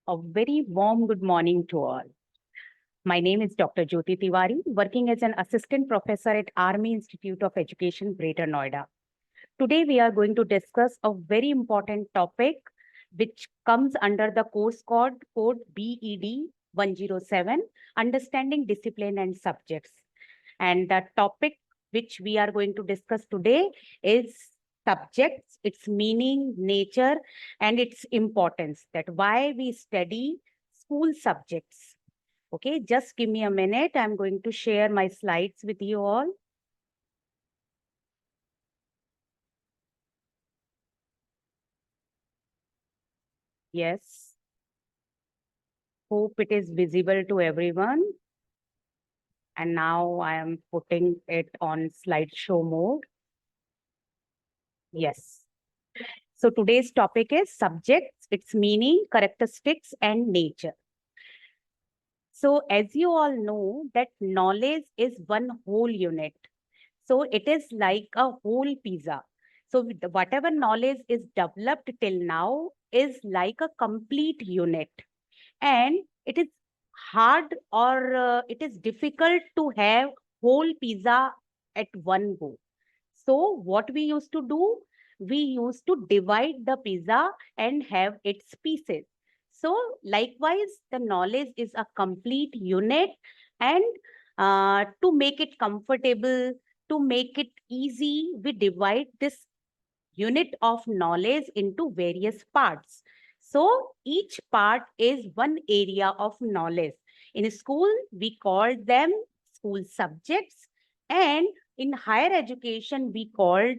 A very warm good morning to all. My name is Dr. Jyoti Tiwari, working as an assistant professor at Army Institute of Education, Greater Noida. Today, we are going to discuss a very important topic which comes under the course code B.Ed 107, Understanding Discipline and Subjects. And the topic which we are going to discuss today is subjects, its meaning, nature, and its importance, that why we study school subjects. Okay, just give me a minute. I'm going to share my slides with you all. Yes. Hope it is visible to everyone. And now I am putting it on slideshow mode. Yes. So today's topic is subjects, its meaning, characteristics, and nature. So as you all know that knowledge is one whole unit. So it is like a whole pizza. So whatever knowledge is developed till now is like a complete unit. And it is hard or it is difficult to have whole pizza at one go. So what we used to do, we used to divide the pizza and have its pieces. So likewise, the knowledge is a complete unit, and to make it comfortable, to make it easy, we divide this unit of knowledge into various parts. So each part is one area of knowledge. In school, we called them school subjects, and in higher education, we called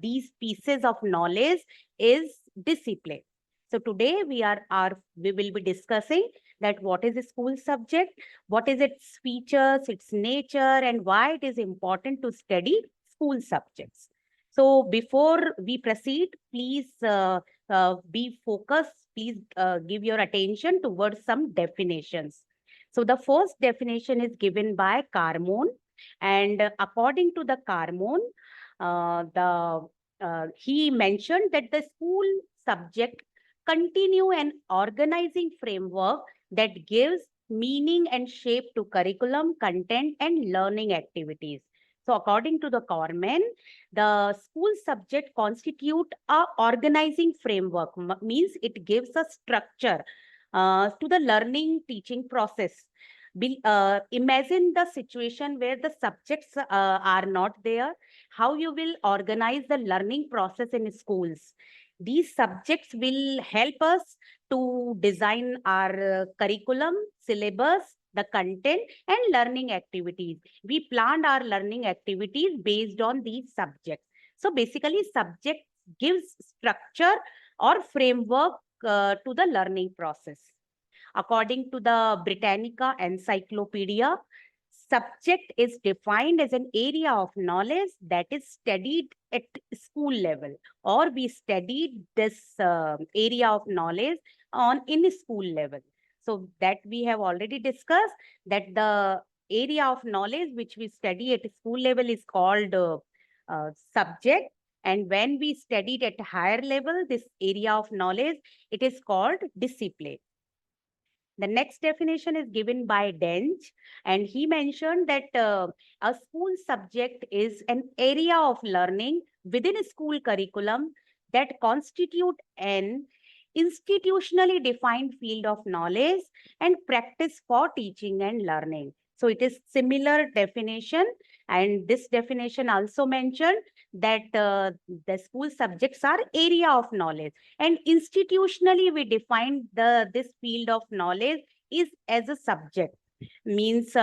these pieces of knowledge is discipline. So today we will be discussing that what is a school subject, what is its features, its nature, and why it is important to study school subjects. So before we proceed, please be focused. Please give your attention towards some definitions. So the first definition is given by Carmon, and according to the Carmon, he mentioned that the school subject continue an organizing framework that gives meaning and shape to curriculum, content, and learning activities. So according to the Carmon, the school subject constitute a organizing framework, means it gives a structure to the learning teaching process. Imagine the situation where the subjects are not there, how you will organize the learning process in schools. These subjects will help us to design our curriculum, syllabus, the content, and learning activities. We planned our learning activities based on these subjects. So basically, subject gives structure or framework to the learning process. According to the Britannica Encyclopedia, subject is defined as an area of knowledge that is studied at school level, or we studied this area of knowledge in school level. So that we have already discussed that the area of knowledge which we study at school level is called subject. And when we studied at higher level, this area of knowledge, it is called discipline. The next definition is given by Dench, and he mentioned that a school subject is an area of learning within a school curriculum that constitute an institutionally defined field of knowledge and practice for teaching and learning. So it is similar definition, and this definition also mentioned that the school subjects are area of knowledge, and institutionally we define this field of knowledge is as a subject, means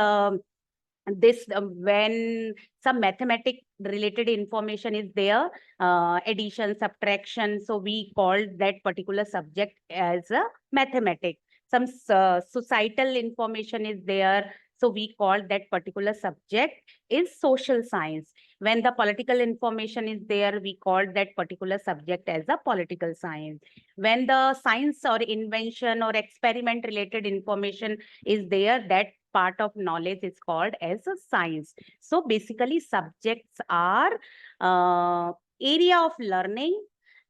this when some mathematic related information is there, addition, subtraction, so we called that particular subject as a mathematics. Some societal information is there, so we call that particular subject is social science. When the political information is there, we call that particular subject as a political science. When the science or invention or experiment related information is there, that part of knowledge is called as a science. So basically subjects are area of learning,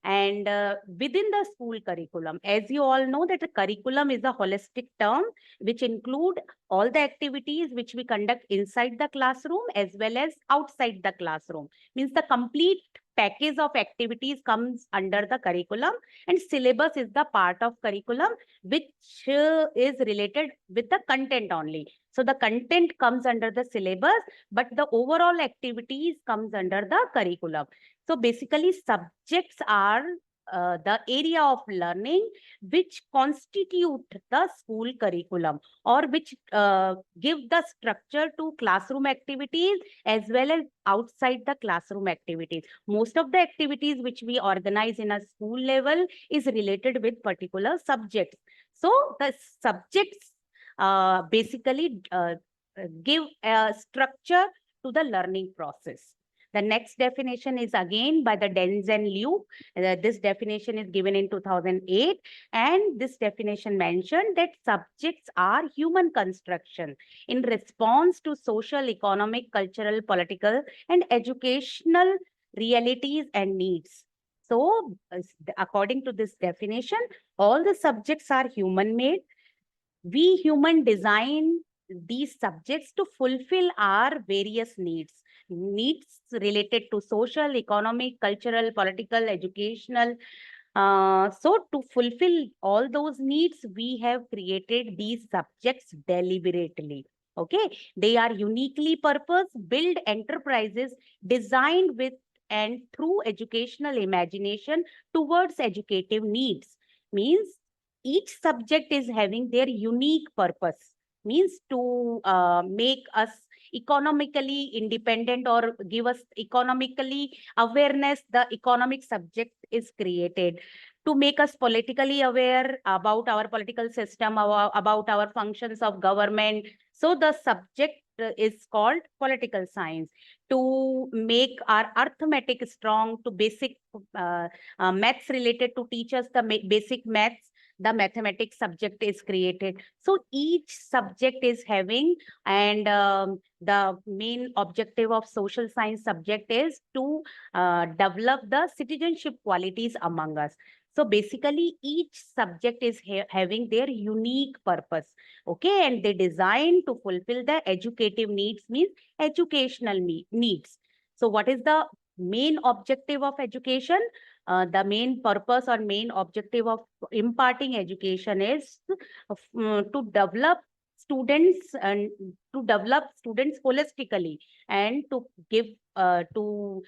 And within the school curriculum, as you all know that the curriculum is a holistic term which include all the activities which we conduct inside the classroom as well as outside the classroom. Means the complete package of activities comes under the curriculum, and syllabus is the part of curriculum which is related with the content only. So the content comes under the syllabus, but the overall activities comes under the curriculum. So basically subjects are the area of learning which constitute the school curriculum, or which give the structure to classroom activities as well as outside the classroom activities. Most of the activities which we organize in a school level is related with particular subjects. So the subjects basically give a structure to the learning process. The next definition is again by the Denz and Liu. This definition is given in 2008, and this definition mentioned that subjects are human construction in response to social, economic, cultural, political, and educational realities and needs. So, according to this definition, all the subjects are human-made. We human design these subjects to fulfill our various needs related to social, economic, cultural, political, educational. So to fulfill all those needs, we have created these subjects deliberately. Okay, they are uniquely purpose-built enterprises designed with and through educational imagination towards educative needs. Means each subject is having their unique purpose. Means to make us economically independent or give us economically awareness. The economic subject is created to make us politically aware about our political system, about our functions of government. So the subject is called political science. To make our arithmetic strong, to basic maths related, to teach us the basic maths, the mathematics subject is created. So each subject is having, and the main objective of social science subject is to develop the citizenship qualities among us. So basically each subject is having their unique purpose. Okay, and they design to fulfill the educative needs, means educational needs. So what is the main objective of education? The main purpose or main objective of imparting education is to develop students, and to develop students holistically, and to give to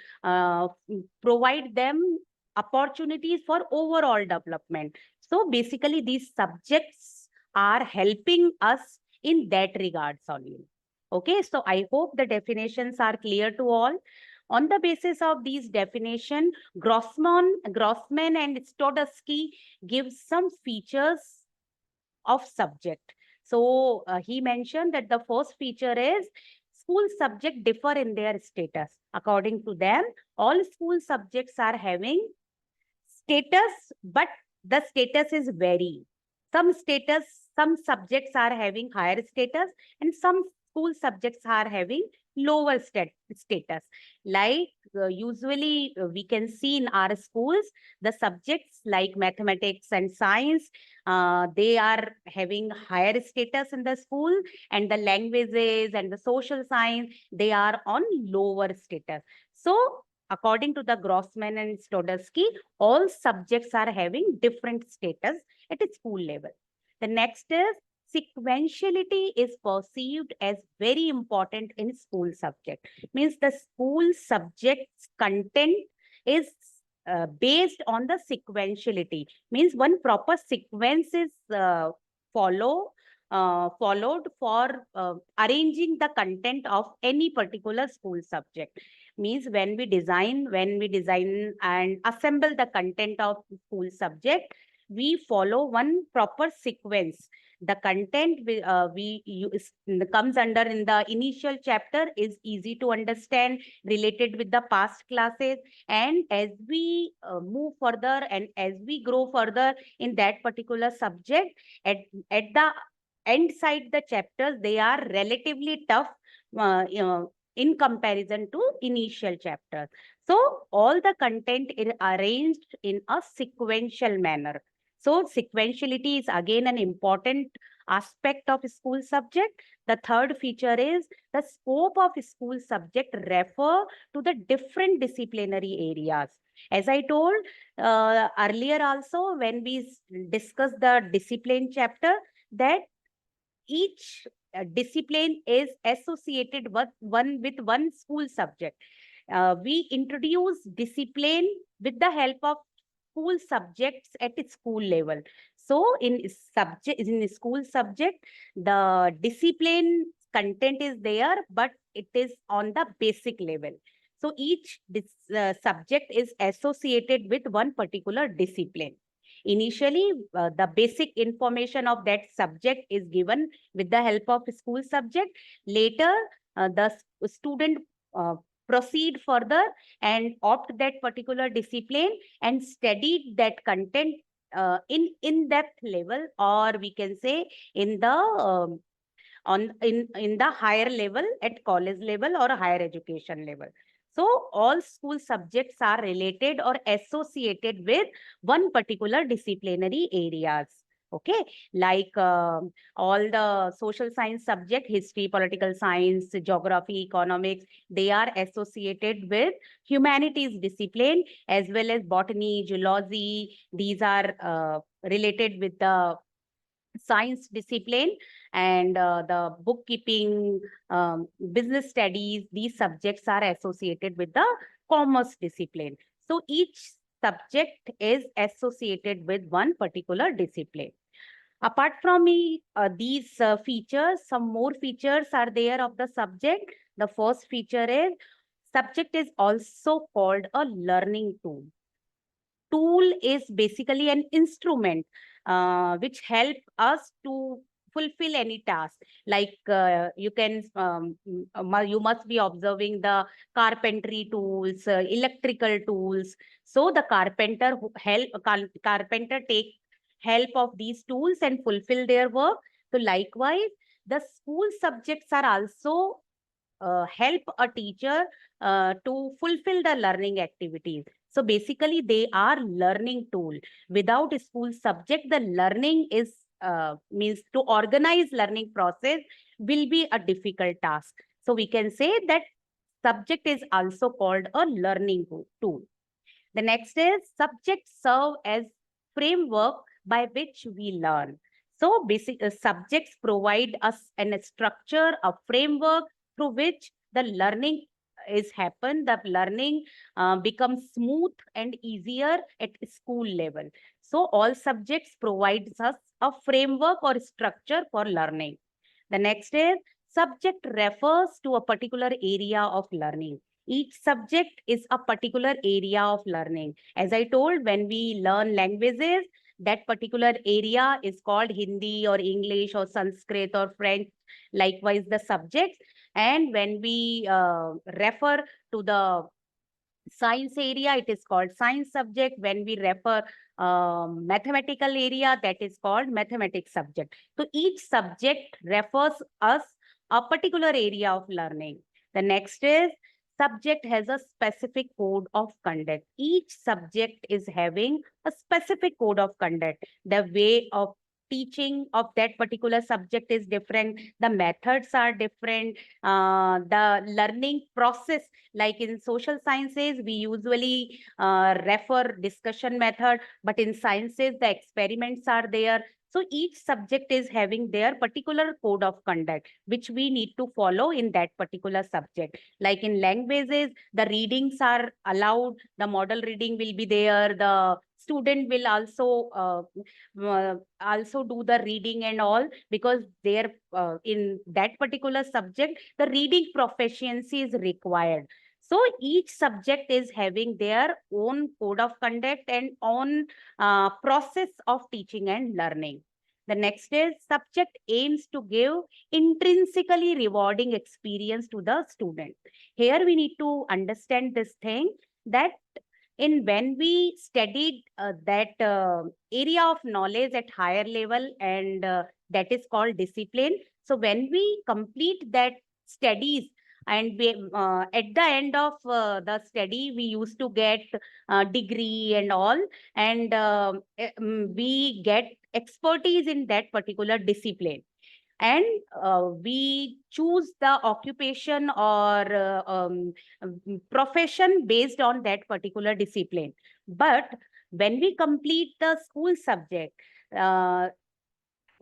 provide them opportunities for overall development. So basically these subjects are helping us in that regards only. Okay, so I hope the definitions are clear to all. On the basis of these definition, Grossman and Stodowski give some features of subject. So he mentioned that the first feature is school subject differ in their status. According to them, all school subjects are having status, but the status is vary. Some subjects are having higher status, and some school subjects are having lower status. Like usually we can see in our schools, the subjects like mathematics and science, they are having higher status in the school, and the languages and the social science, they are on lower status. So according to the Grossman and Stodowski, all subjects are having different status at a school level. The next is sequentiality is perceived as very important in school subject. Means the school subject's content is based on the sequentiality. Means one proper sequence is followed for arranging the content of any particular school subject. Means when we design and assemble the content of school subject, we follow one proper sequence. The content comes under in the initial chapter is easy to understand, related with the past classes, and as we move further and as we grow further in that particular subject, at the end side the chapters, they are relatively tough in comparison to initial chapters. So all the content is arranged in a sequential manner. So sequentiality is again an important aspect of school subject. The third feature is the scope of school subject refer to the different disciplinary areas. As I told earlier also, when we discuss the discipline chapter, that each discipline is associated with one school subject. We introduce discipline with the help of school subjects at its school level. So in school subject, the discipline content is there, but it is on the basic level. So each subject is associated with one particular discipline. Initially, the basic information of that subject is given with the help of school subject. Later, the student proceed further and opt that particular discipline and study that content in in-depth level, or we can say in the in the higher level at college level or higher education level. So all school subjects are related or associated with one particular disciplinary areas. Okay, like all the social science subject, history, political science, geography, economics, they are associated with humanities discipline, as well as botany, zoology. These are related with the science discipline, and the bookkeeping, business studies, these subjects are associated with the commerce discipline. So each subject is associated with one particular discipline. Apart from these features, some more features are there of the subject. The first feature is subject is also called a learning tool. Tool is basically an instrument which help us to fulfill any task. Like you can you must be observing the carpentry tools, electrical tools. So the carpenter carpenter take help of these tools and fulfill their work. So likewise, the school subjects are also help a teacher to fulfill the learning activities. So basically, they are learning tool. Without a school subject, the learning is means to organize learning process will be a difficult task. So we can say that subject is also called a learning tool. The next is subjects serve as framework by which we learn. So basic subjects provide us a structure, a framework through which the learning is happen. The learning becomes smooth and easier at school level. So all subjects provides us a framework or structure for learning. The next is subject refers to a particular area of learning. Each subject is a particular area of learning. As I told, when we learn languages, that particular area is called Hindi or English or Sanskrit or French, likewise the subjects. And when we refer to the science area, it is called science subject. When we refer mathematical area, that is called mathematics subject. So each subject refers us a particular area of learning. The next is subject has a specific code of conduct. Each subject is having a specific code of conduct. The way of teaching of that particular subject is different. The methods are different. The learning process, like in social sciences, we usually refer discussion method, but in sciences, the experiments are there. So each subject is having their particular code of conduct, which we need to follow in that particular subject. Like in languages, the readings are allowed, the model reading will be there, the student will also do the reading and all, because there in that particular subject, the reading proficiency is required. So each subject is having their own code of conduct and own process of teaching and learning. The next is subject aims to give intrinsically rewarding experience to the student. Here we need to understand this thing, that in when we studied that area of knowledge at higher level, and that is called discipline. So when we complete that studies And at the end of the study, we used to get degree and all, and we get expertise in that particular discipline, and we choose the occupation or profession based on that particular discipline. But when we complete the school subject, uh,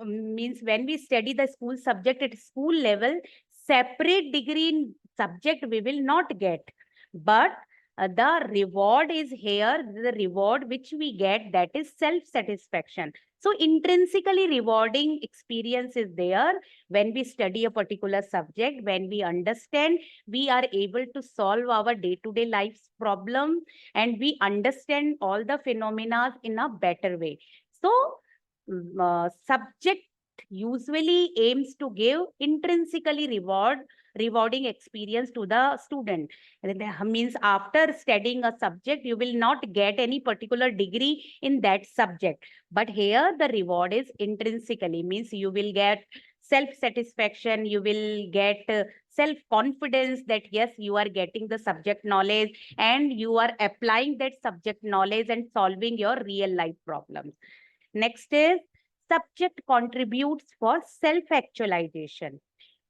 means when we study the school subject at school level, separate degree in subject we will not get. But the reward is here, the reward which we get, that is self satisfaction. So intrinsically rewarding experience is there when we study a particular subject. When we understand, we are able to solve our day to day life's problem, and we understand all the phenomena in a better way. So subject usually aims to give intrinsically rewarding experience to the student. And that means after studying a subject, you will not get any particular degree in that subject. But here the reward is intrinsically, means you will get self-satisfaction, you will get self-confidence that yes, you are getting the subject knowledge and you are applying that subject knowledge and solving your real life problems. Next is subject contributes for self-actualization,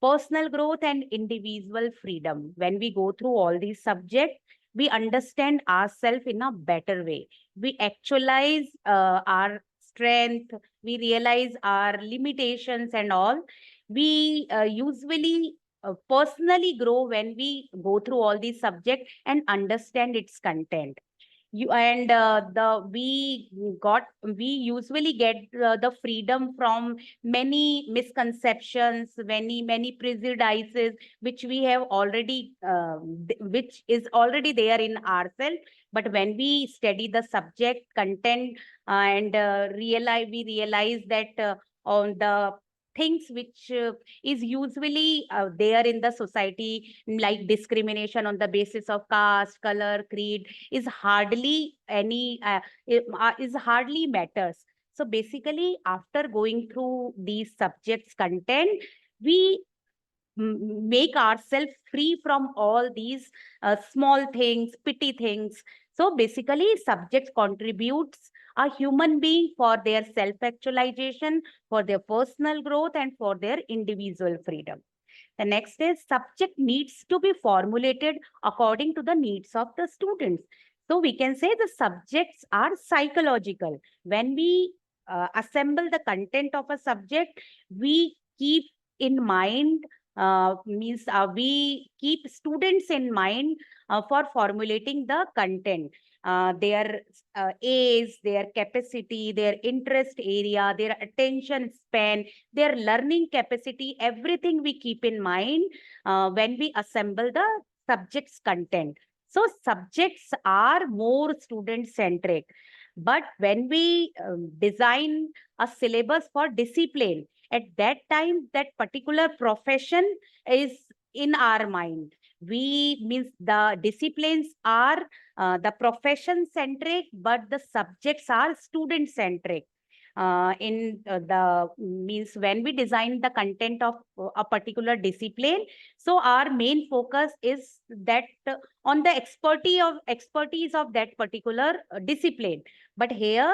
personal growth and individual freedom. When we go through all these subjects, we understand ourselves in a better way. We actualize our strength, we realize our limitations and all. We usually personally grow when we go through all these subjects and understand its content. You and the we usually get the freedom from many misconceptions, many prejudices which we have already which is already there in ourselves. But when we study the subject content and we realize that on the things which is usually there in the society, like discrimination on the basis of caste, color, creed, is hardly is hardly matters. So basically, after going through these subjects content, we make ourselves free from all these small things, petty things. So basically, subjects contributes a human being for their self-actualization, for their personal growth, and for their individual freedom. The next is subject needs to be formulated according to the needs of the students. So we can say the subjects are psychological. When we assemble the content of a subject, we keep in mind, means we keep students in mind for formulating the content. Their age, their capacity, their interest area, their attention span, their learning capacity, everything we keep in mind when we assemble the subject's content. So subjects are more student centric. But when we design a syllabus for discipline, at that time that particular profession is in our mind. We means the disciplines are the profession centric, but the subjects are student centric. In the means when we design the content of a particular discipline, so our main focus is that on the expertise of that particular discipline. But here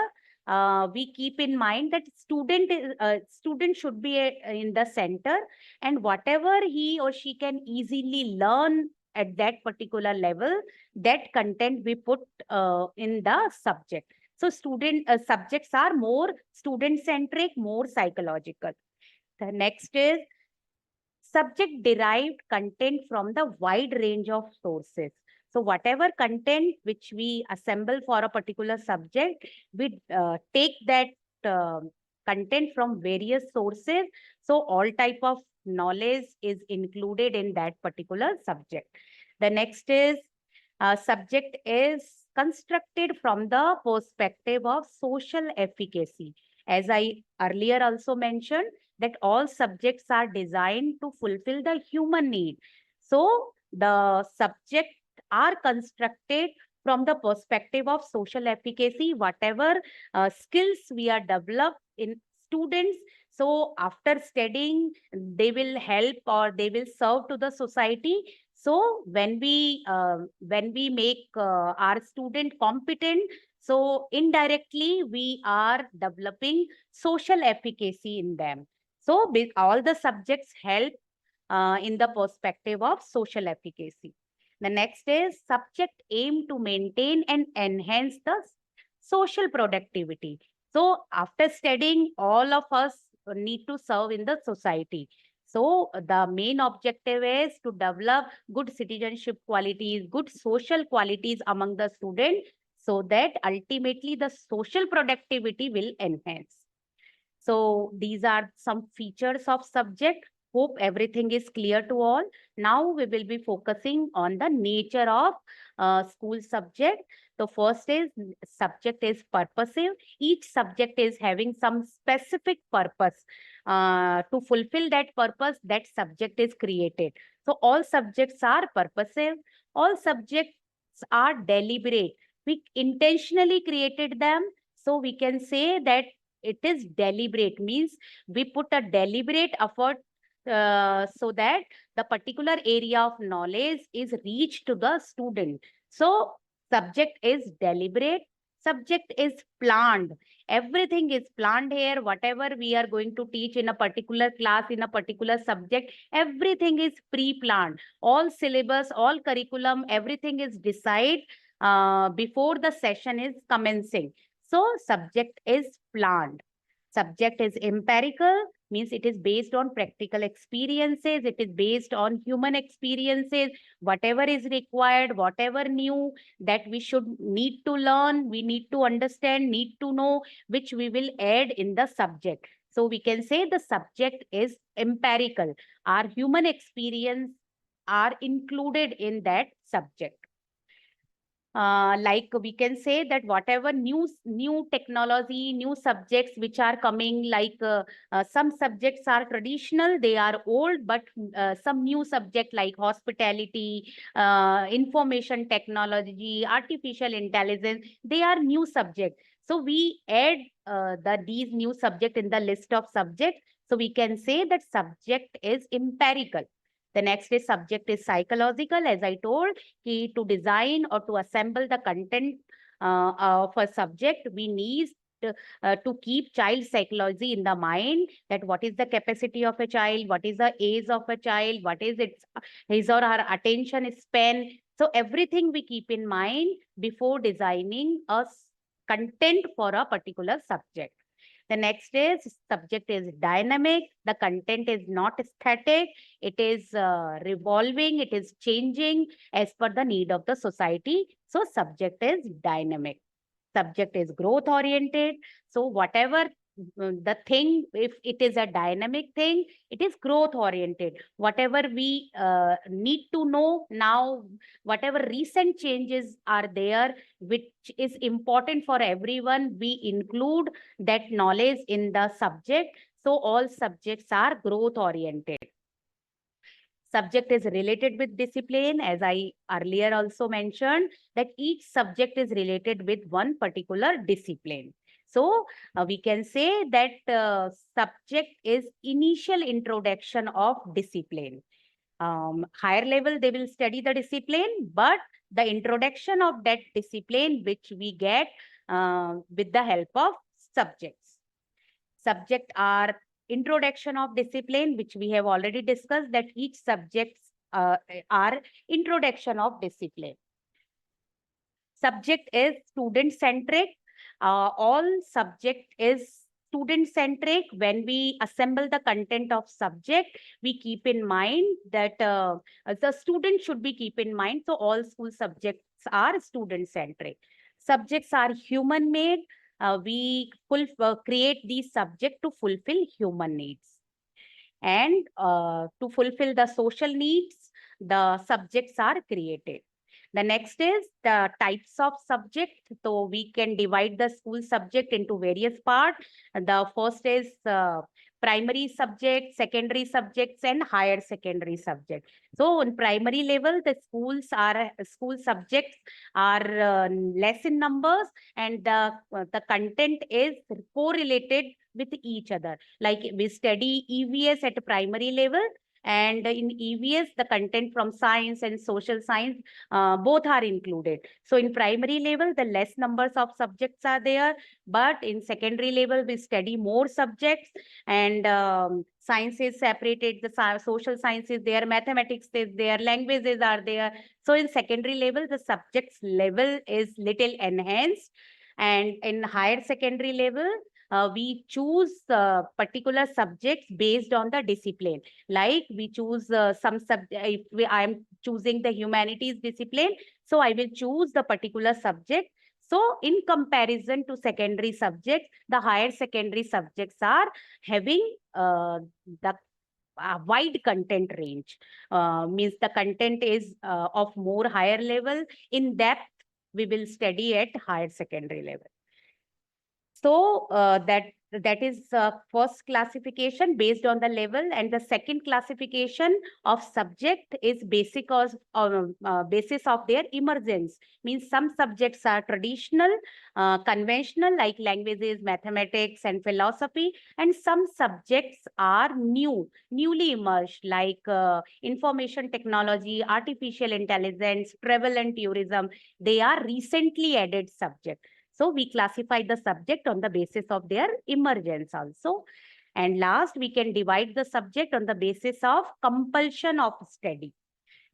we keep in mind that student should be in the center, and whatever he or she can easily learn at that particular level, that content we put in the subject. So student subjects are more student centric, more psychological. The next is subject derived content from the wide range of sources. So whatever content which we assemble for a particular subject, we take that uh, content from various sources. So all type of knowledge is included in that particular subject. The next is subject is constructed from the perspective of social efficacy. As I earlier also mentioned, that all subjects are designed to fulfill the human need. So the subjects are constructed from the perspective of social efficacy, whatever skills we are developed in students. So after studying, they will help or they will serve to the society. So when we make our student competent, so indirectly we are developing social efficacy in them. So all the subjects help in the perspective of social efficacy. The next is subject aim to maintain and enhance the social productivity. So after studying, all of us need to serve in the society. So the main objective is to develop good citizenship qualities, good social qualities among the student, so that ultimately the social productivity will enhance. So these are some features of subject. Hope everything is clear to all. Now we will be focusing on the nature of school subject. The first is subject is purposive. Each subject is having some specific purpose. To fulfill that purpose, that subject is created. So all subjects are purposive. All subjects are deliberate. We intentionally created them. So we can say that it is deliberate, means we put a deliberate effort so that the particular area of knowledge is reached to the student. So subject is deliberate, subject is planned. Everything is planned here. Whatever we are going to teach in a particular class, in a particular subject, everything is pre-planned. All syllabus, all curriculum, everything is decided before the session is commencing. So subject is planned. Subject is empirical, means it is based on practical experiences. It is based on human experiences. Whatever is required, whatever new that we should need to learn, we need to understand, need to know, which we will add in the subject. So we can say the subject is empirical. Our human experience are included in that subject. Like we can say that whatever new technology, new subjects which are coming, like some subjects are traditional, they are old, but some new subject like hospitality, information technology, artificial intelligence, they are new subject. So we add these new subject in the list of subjects. So we can say that subject is empirical. The next is subject is psychological, as I told. To design or to assemble the content of a subject, we need to keep child psychology in the mind, that what is the capacity of a child, what is the age of a child, what is its his or her attention span. So everything we keep in mind before designing a content for a particular subject. The next is subject is dynamic. The content is not static. It is revolving. It is changing as per the need of the society. So subject is dynamic. Subject is growth oriented. So whatever the thing, if it is a dynamic thing, it is growth oriented. Whatever we need to know now, whatever recent changes are there, which is important for everyone, we include that knowledge in the subject. So all subjects are growth oriented. Subject is related with discipline, as I earlier also mentioned, that each subject is related with one particular discipline. So we can say that subject is initial introduction of discipline. Higher level, they will study the discipline, but the introduction of that discipline, which we get with the help of subjects. Subject are introduction of discipline, which we have already discussed, that each subjects are introduction of discipline. Subject is student centric. All subject is student centric. When we assemble the content of subject, we keep in mind that the student should be keep in mind. So all school subjects are student centric. Subjects are human made. We create these subject to fulfill human needs. And to fulfill the social needs, the subjects are created. The next is the types of subject. So we can divide the school subject into various parts. The first is primary subject, secondary subjects, and higher secondary subject. So on primary level, the school subjects are less in numbers, and the content is correlated with each other. Like we study EVS at primary level, And in EVS, the content from science and social science, both are included. So in primary level, the less numbers of subjects are there, but in secondary level, we study more subjects, and science is separated, the social sciences there, mathematics is there, languages are there. So in secondary level, the subjects level is little enhanced, and in higher secondary level, we choose particular subjects based on the discipline. Like we choose some subject, if I am choosing the humanities discipline, so I will choose the particular subject. So in comparison to secondary subjects, the higher secondary subjects are having the wide content range. Means the content is of more higher level. In depth, we will study at higher secondary level. So that is first classification based on the level, and the second classification of subject is basis of their emergence. Means some subjects are traditional, conventional, like languages, mathematics, and philosophy, and some subjects are newly emerged, like information technology, artificial intelligence, travel and tourism. They are recently added subjects. So we classify the subject on the basis of their emergence also. And last, we can divide the subject on the basis of compulsion of study.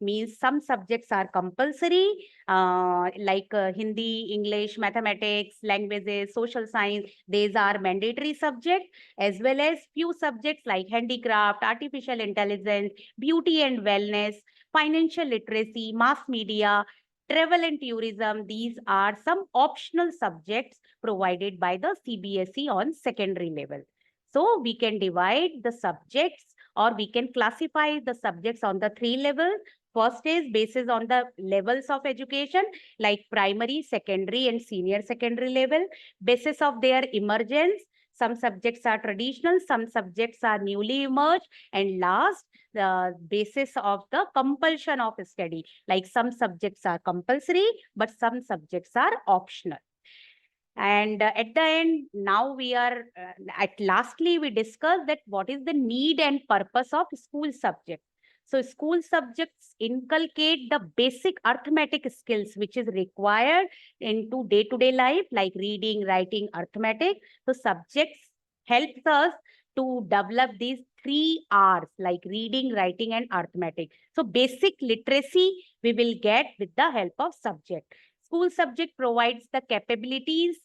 Means some subjects are compulsory, like Hindi, English, mathematics, languages, social science. These are mandatory subjects, as well as few subjects like handicraft, artificial intelligence, beauty and wellness, financial literacy, mass media, travel and tourism. These are some optional subjects provided by the CBSE on secondary level. So we can divide the subjects, or we can classify the subjects on the three levels. First is basis on the levels of education, like primary, secondary, and senior secondary level. Basis of their emergence, some subjects are traditional, some subjects are newly emerged. And last, the basis of the compulsion of study, like some subjects are compulsory, but some subjects are optional. And at the end, now we are, at lastly, we discuss that what is the need and purpose of school subject. So school subjects inculcate the basic arithmetic skills which is required into day-to-day life, like reading, writing, arithmetic. So subjects helps us to develop these three R's, like reading, writing, and arithmetic. So basic literacy we will get with the help of subject. School subject provides the capabilities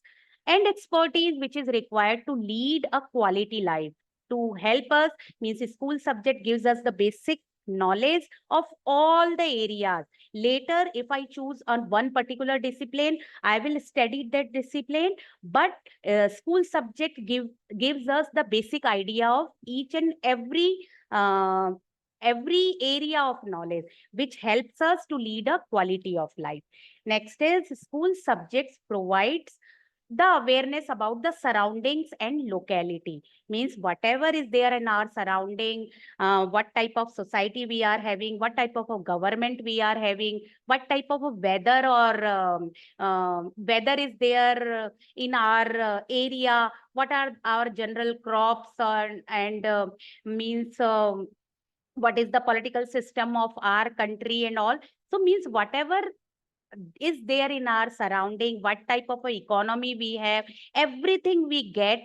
and expertise which is required to lead a quality life. To help us, means school subject gives us the basic knowledge of all the areas. Later, if I choose on one particular discipline, I will study that discipline. But school subject gives us the basic idea of each and every area of knowledge, which helps us to lead a quality of life. Next is school subjects provides the awareness about the surroundings and locality. Means whatever is there in our surrounding, what type of society we are having, what type of a government we are having, what type of a weather or weather is there in our area, what are our general crops, and means what is the political system of our country and all. So means whatever is there in our surrounding, what type of a economy we have, everything we get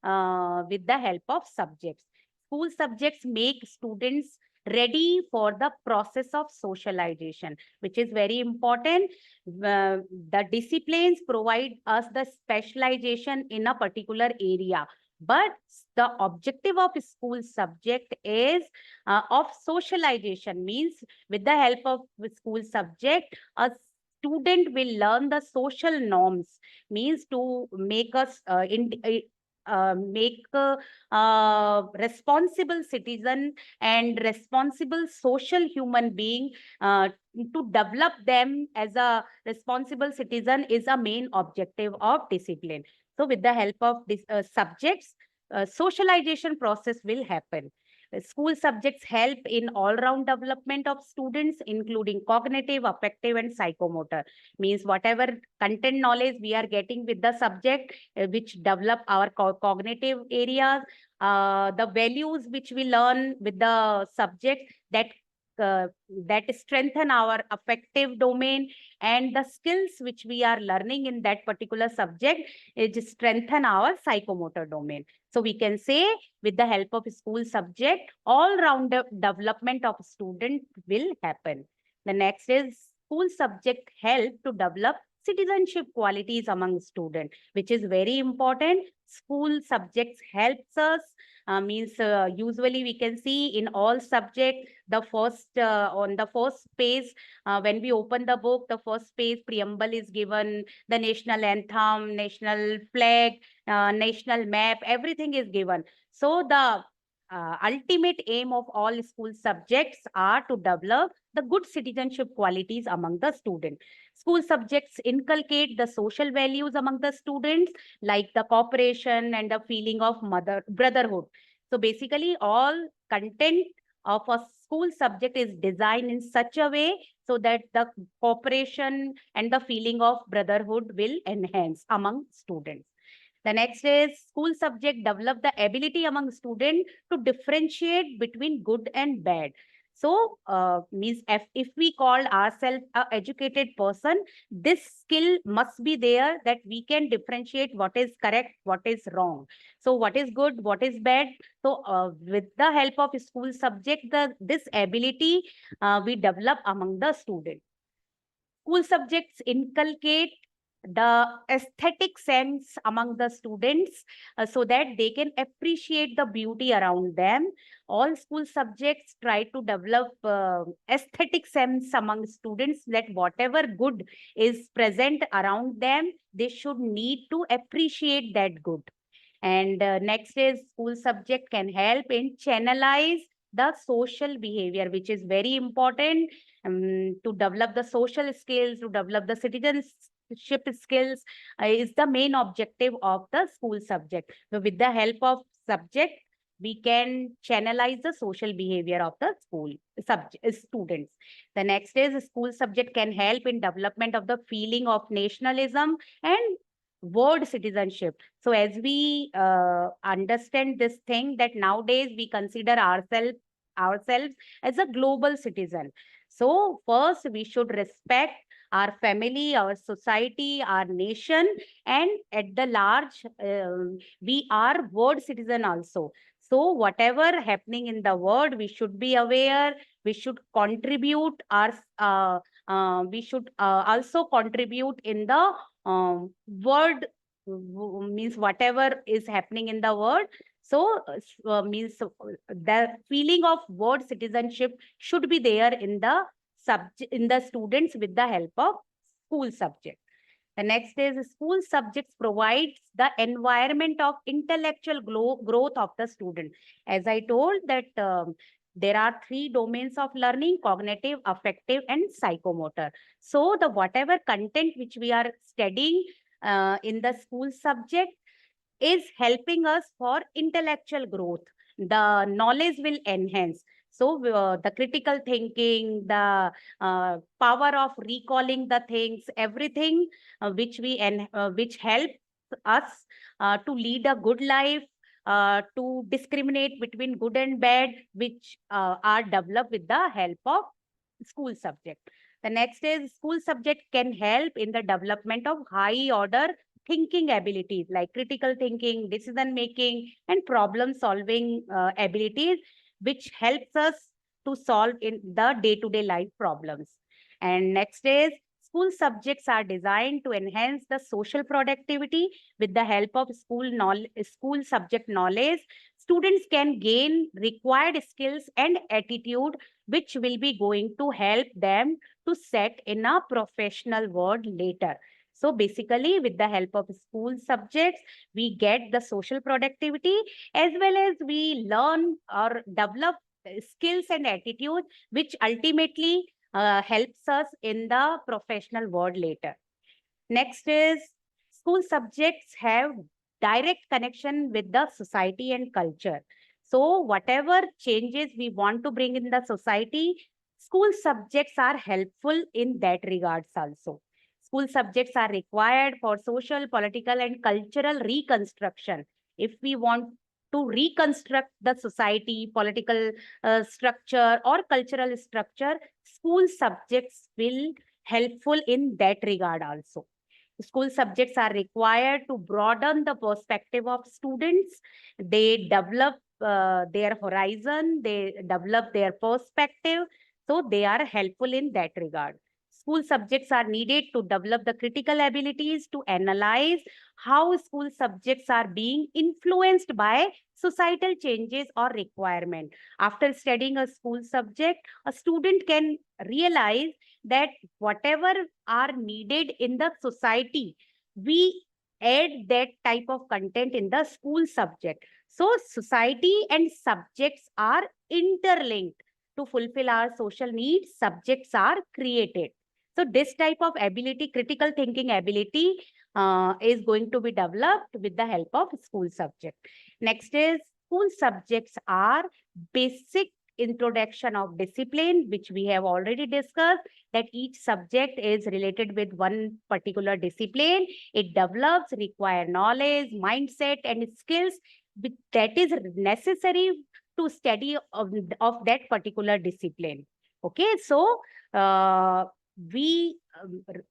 with the help of subjects. School subjects make students ready for the process of socialization, which is very important. The disciplines provide us the specialization in a particular area. But the objective of school subject is of socialization. Means with the help of school subject, a student will learn the social norms. Means to make us make responsible citizen and responsible social human being. To develop them as a responsible citizen is a main objective of discipline. So with the help of this subjects, socialization process will happen. School subjects help in all-round development of students, including cognitive, affective, and psychomotor. Means whatever content knowledge we are getting with the subject, which develop our cognitive areas, the values which we learn with the subject that strengthen our affective domain, and the skills which we are learning in that particular subject is strengthen our psychomotor domain. So we can say with the help of school subject, all round development of student will happen. The next is school subject help to develop citizenship qualities among students, which is very important. School subjects helps us, usually we can see in all subjects, the first on the first page, when we open the book, the first page preamble is given, the national anthem, national flag, national map, everything is given. So the ultimate aim of all school subjects are to develop the good citizenship qualities among the students. School subjects inculcate the social values among the students, like the cooperation and the feeling of brotherhood. So basically, all content of a school subject is designed in such a way so that the cooperation and the feeling of brotherhood will enhance among students. The next is school subject develop the ability among students to differentiate between good and bad. So, means if we call ourselves a educated person, this skill must be there that we can differentiate what is correct, what is wrong. So, what is good, what is bad. So, with the help of school subject, this ability we develop among the students. School subjects inculcate the aesthetic sense among the students so that they can appreciate the beauty around them. All school subjects try to develop aesthetic sense among students, that whatever good is present around them, they should need to appreciate that good. And next is school subject can help in channelize the social behavior, which is very important to develop the social skills, to develop the citizenship skills is the main objective of the school subject. So with the help of subject, we can channelize the social behavior of the school students. The next is school subject can help in development of the feeling of nationalism and world citizenship. So as we understand this thing, that nowadays we consider ourselves as a global citizen. So first we should respect our family, our society, our nation, and at the large, we are world citizen also. So whatever happening in the world, we should be aware. We should contribute we should also contribute in the world, means whatever is happening in the world. So means the feeling of world citizenship should be there in the students with the help of school subject. The next is school subjects provides the environment of intellectual growth of the student. As I told that there are three domains of learning: cognitive, affective, and psychomotor. So the whatever content which we are studying in the school subject is helping us for intellectual growth. The knowledge will enhance. So the critical thinking, the power of recalling the things, everything which helps us to lead a good life, to discriminate between good and bad, which are developed with the help of school subject. The next is school subject can help in the development of high order thinking abilities like critical thinking, decision making, and problem solving abilities, which helps us to solve in the day-to-day life problems. And next is school subjects are designed to enhance the social productivity. With the help of school subject knowledge, students can gain required skills and attitude, which will be going to help them to set in a professional world later. So basically, with the help of school subjects, we get the social productivity, as well as we learn or develop skills and attitudes, which ultimately helps us in the professional world later. Next is school subjects have direct connection with the society and culture. So whatever changes we want to bring in the society, school subjects are helpful in that regards also. School subjects are required for social, political, and cultural reconstruction. If we want to reconstruct the society, political structure or cultural structure, school subjects will helpful in that regard also. School subjects are required to broaden the perspective of students. They develop their horizon, they develop their perspective. So they are helpful in that regard. School subjects are needed to develop the critical abilities to analyze how school subjects are being influenced by societal changes or requirement. After studying a school subject, a student can realize that whatever are needed in the society, we add that type of content in the school subject. So society and subjects are interlinked. To fulfill our social needs, subjects are created. So this type of ability, critical thinking ability, is going to be developed with the help of school subject. Next is school subjects are basic introduction of discipline, which we have already discussed, that each subject is related with one particular discipline. It develops require knowledge, mindset, and skills that is necessary to study of that particular discipline. Okay, so we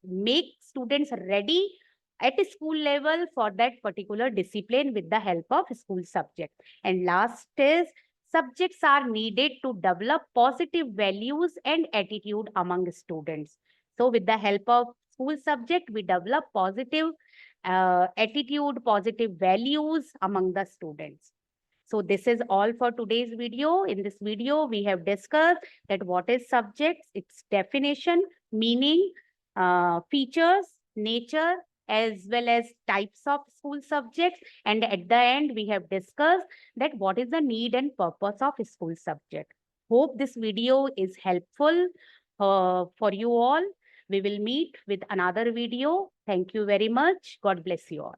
make students ready at a school level for that particular discipline with the help of school subject. And last is subjects are needed to develop positive values and attitude among students. So with the help of school subject, we develop positive attitude, positive values among the students. So this is all for today's video. In this video, we have discussed that what is subjects, its definition, meaning, features, nature, as well as types of school subjects. And at the end, we have discussed that what is the need and purpose of a school subject. Hope this video is helpful for you all. We will meet with another video. Thank you very much. God bless you all.